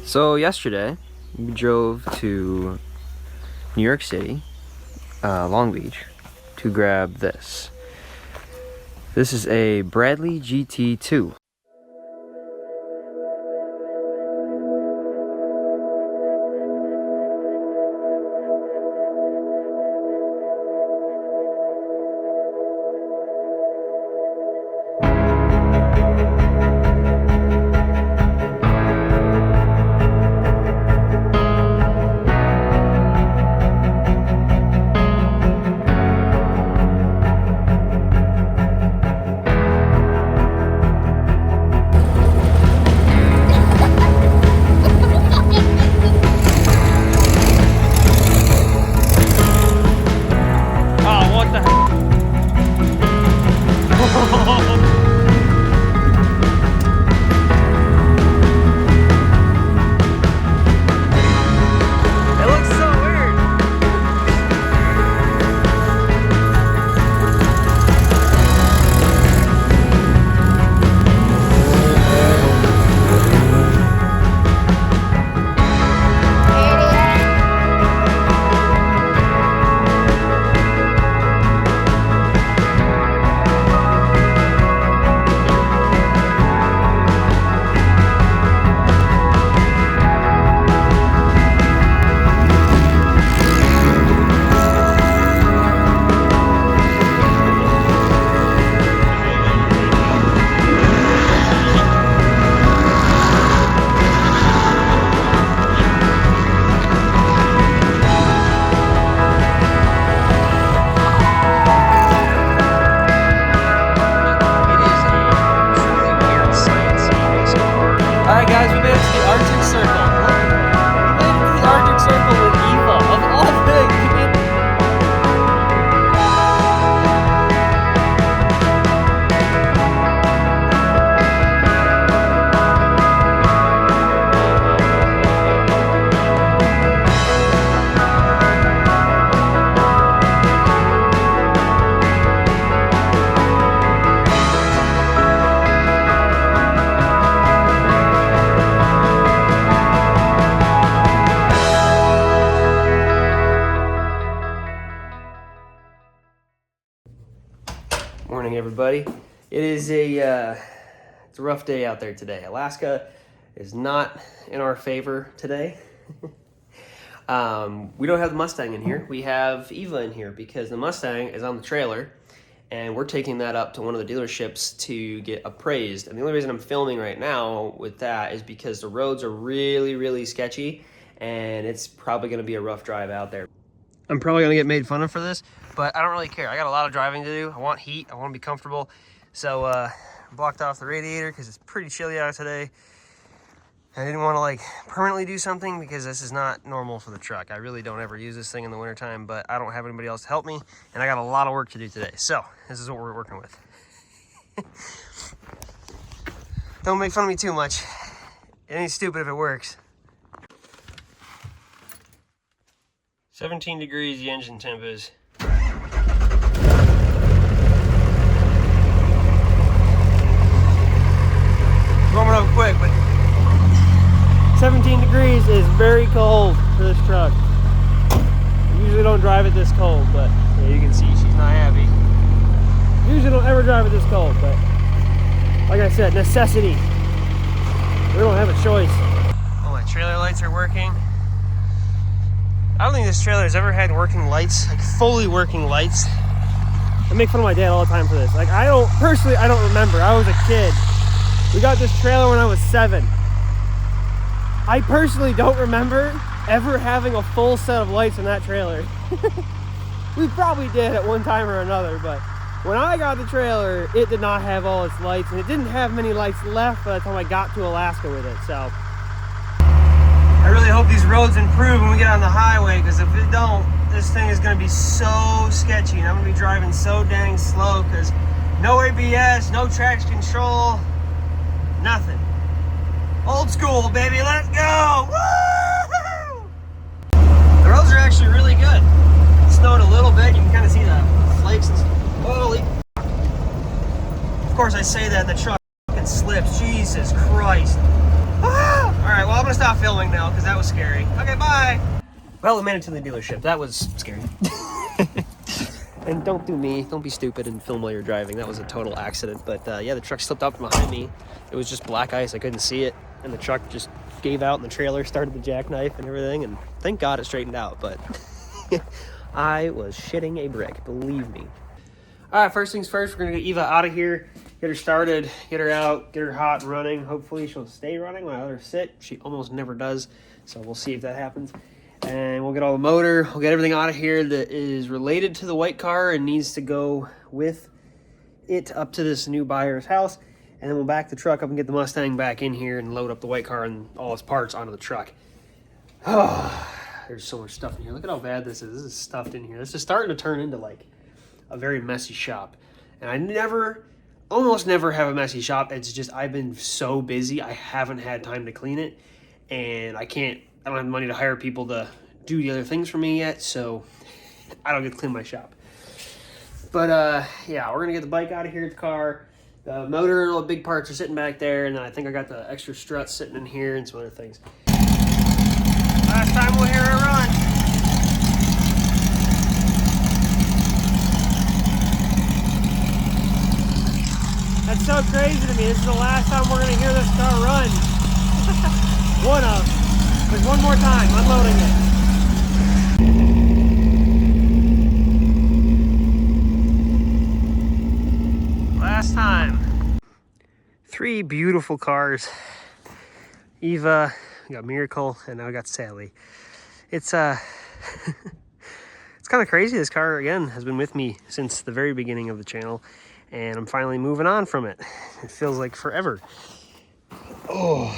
So yesterday, we drove to New York City, Long Beach, to grab this. This is a Bradley GT2. Alright guys, we made it to the Arctic Circle. We made it to the Arctic Circle with EVA, of all things. Morning, everybody. It is it's a rough day out there today. Alaska is not in our favor today. We don't have the Mustang in here. We have EVA in here because the Mustang is on the trailer, and we're taking that up to one of the dealerships to get appraised. And the only reason I'm filming right now with that is because the roads are really sketchy, and it's probably going to be a rough drive out there. I'm probably going to get made fun of for this, but I don't really care. I got a lot of driving to do. I want heat. I want to be comfortable. So I blocked off the radiator because it's pretty chilly out today. I didn't want to like permanently do something because this is not normal for the truck. I really don't ever use this thing in the wintertime, but I don't have anybody else to help me, and I got a lot of work to do today. So this is what we're working with. Don't make fun of me too much. It ain't stupid if it works. 17 degrees the engine temp is. Warming up quick, but 17 degrees is very cold for this truck. I usually don't drive it this cold, but yeah, you can see she's not happy. Usually don't ever drive it this cold, but like I said, necessity. We don't have a choice. Oh, my trailer lights are working. I don't think this trailer has ever had working lights, like fully working lights. I make fun of my dad all the time for this. Like, I don't remember. I was a kid. We got this trailer when I was 7. I personally don't remember ever having a full set of lights in that trailer. We probably did at one time or another, but when I got the trailer, it did not have all its lights, and it didn't have many lights left by the time I got to Alaska with it, so. I really hope these roads improve when we get on the highway, because if it don't, this thing is going to be so sketchy, and I'm going to be driving so dang slow, because no ABS, no traction control, nothing. Old school, baby, let's go! Woo! The roads are actually really good. It snowed a little bit, you can kind of see the flakes and stuff. Holy. Of course I say that, the truck fucking slips, Jesus Christ. Ah! All right, well, I'm gonna stop filming now because that was scary. Okay, bye. Well, we made it to the dealership. That was scary. And don't do me. Don't be stupid and film while you're driving. That was a total accident. But yeah, the truck slipped up behind me. It was just black ice. I couldn't see it. And the truck just gave out and the trailer started the jackknife and everything. And thank God it straightened out. But I was shitting a brick. Believe me. All right, first things first, we're going to get Eva out of here. Get her started, get her out, get her hot and running. Hopefully she'll stay running when I let her sit. She almost never does. So we'll see if that happens. And we'll get all the motor, we'll get everything out of here that is related to the white car and needs to go with it up to this new buyer's house. And then we'll back the truck up and get the Mustang back in here and load up the white car and all its parts onto the truck. Oh, there's so much stuff in here. Look at how bad this is. This is stuffed in here. This is starting to turn into like a very messy shop. And I almost never have a messy shop. It's just I've been so busy, I haven't had time to clean it. And I don't have the money to hire people to do the other things for me yet, so I don't get to clean my shop. But yeah, we're gonna get the bike out of here, the car, the motor and all the big parts are sitting back there, and then I think I got the extra struts sitting in here and some other things. Last time we'll hear her run. That's so crazy to me. This is the last time we're gonna hear this car run. One of. There's one more time, unloading it. Last time. 3 beautiful cars. Eva, we got Miracle, and now we got Sally. It's it's kind of crazy. This car, again, has been with me since the very beginning of the channel, and I'm finally moving on from it. It feels like forever. Oh.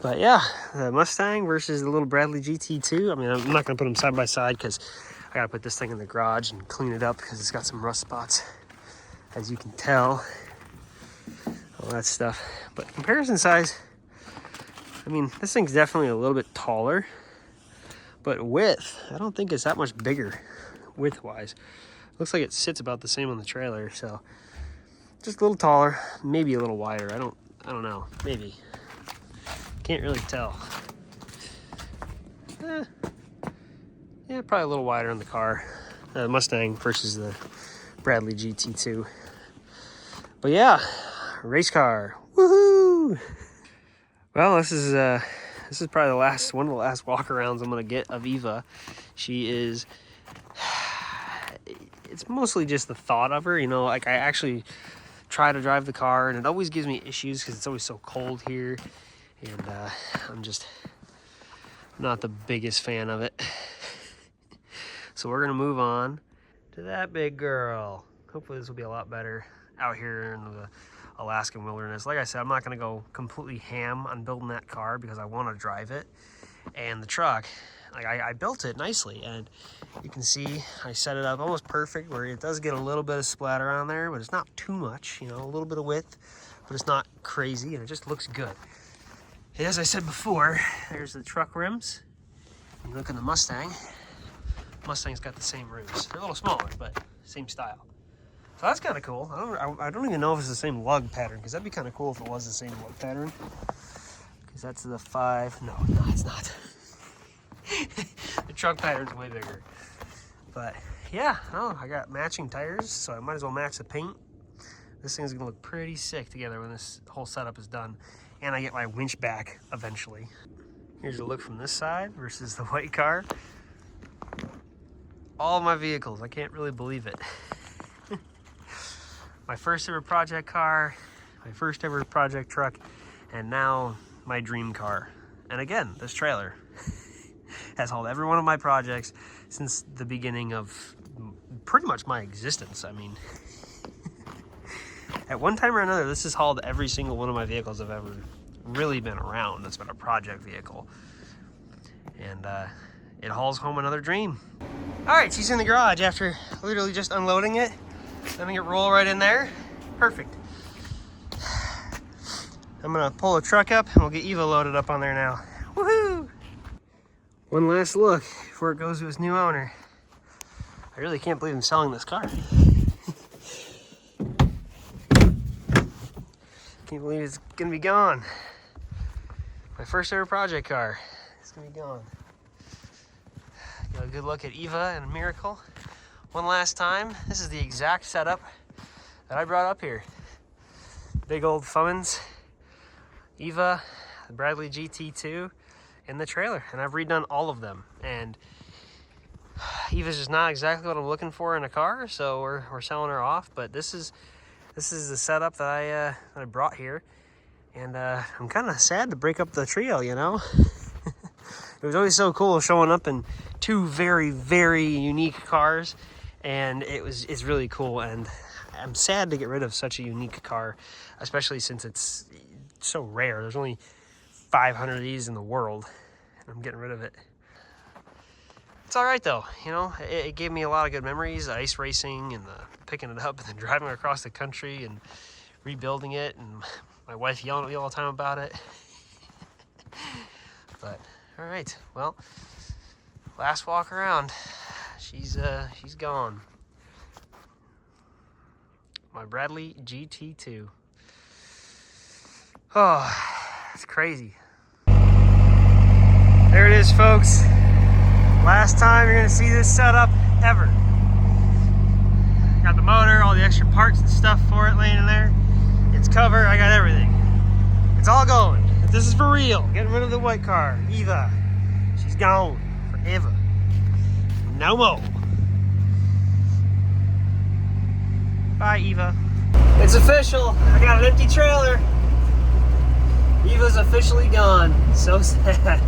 But yeah, the Mustang versus the little Bradley GT2. I mean, I'm not going to put them side by side because I got to put this thing in the garage and clean it up because it's got some rust spots, as you can tell. All that stuff. But comparison size, I mean, this thing's definitely a little bit taller. But width, I don't think it's that much bigger width-wise. Looks like it sits about the same on the trailer, so just a little taller, maybe a little wider. I don't know, maybe. Can't really tell. Yeah, probably a little wider on the car. Mustang versus the Bradley GT2. But yeah, race car. Woohoo! Well, this is probably one of the last walk-arounds I'm gonna get of Eva. She is. It's mostly just the thought of her, you know. Like, I actually try to drive the car, and it always gives me issues because it's always so cold here. And I'm just not the biggest fan of it. So we're gonna move on to that big girl. Hopefully this will be a lot better out here in the Alaskan wilderness. Like I said, I'm not gonna go completely ham on building that car because I want to drive it. And the truck, like I built it nicely, and you can see I set it up almost perfect where it does get a little bit of splatter on there, but it's not too much, you know, a little bit of width, but it's not crazy, and it just looks good. And as I said before, there's the truck rims. You look at the Mustang. Mustang's got the same rims. They're a little smaller, but same style. So that's kind of cool. I don't even know if it's the same lug pattern, because that'd be kind of cool if it was the same lug pattern. Because that's the 5. No, it's not. The truck pattern's way bigger. But yeah, I got matching tires, so I might as well match the paint. This thing's gonna look pretty sick together when this whole setup is done. And I get my winch back eventually. Here's a look from this side versus the white car. All my vehicles, I can't really believe it. My first ever project car, my first ever project truck, and now my dream car. And again, this trailer has hauled every one of my projects since the beginning of pretty much my existence. I mean, at one time or another, this has hauled every single one of my vehicles I've ever really been around. That's been a project vehicle. And it hauls home another dream. All right, she's in the garage after literally just unloading it. Letting it roll right in there. Perfect. I'm gonna pull the truck up and we'll get Eva loaded up on there now. Woohoo! One last look before it goes to its new owner. I really can't believe I'm selling this car. Can't believe it's gonna be gone. My My first ever project car. It's gonna be gone. Got a good look at EVA and Miracle one last time. This is the exact setup that I brought up here. Big old Fummins, EVA, the Bradley GT2, and the trailer. And I've redone all of them. And EVA's just not exactly what I'm looking for in a car, so we're selling her off. But this is the setup that I brought here. And I'm kind of sad to break up the trio, you know? It was always so cool showing up in two very, very unique cars, and it's really cool. And I'm sad to get rid of such a unique car, especially since it's so rare. There's only 500 of these in the world, and I'm getting rid of it. It's all right though, you know. It gave me a lot of good memories, ice racing and picking it up and then driving across the country and rebuilding it, and my wife yelling at me all the time about it. But all right, well, last walk around, she's gone. My Bradley GT2. Oh, it's crazy. There it is, folks. Last time you're gonna see this setup ever. Got the motor, all the extra parts and stuff for it laying in there. It's covered, I got everything. It's all going. This is for real. Getting rid of the white car, EVA. She's gone forever. No more. Bye, EVA. It's official. I got an empty trailer. EVA's officially gone. So sad.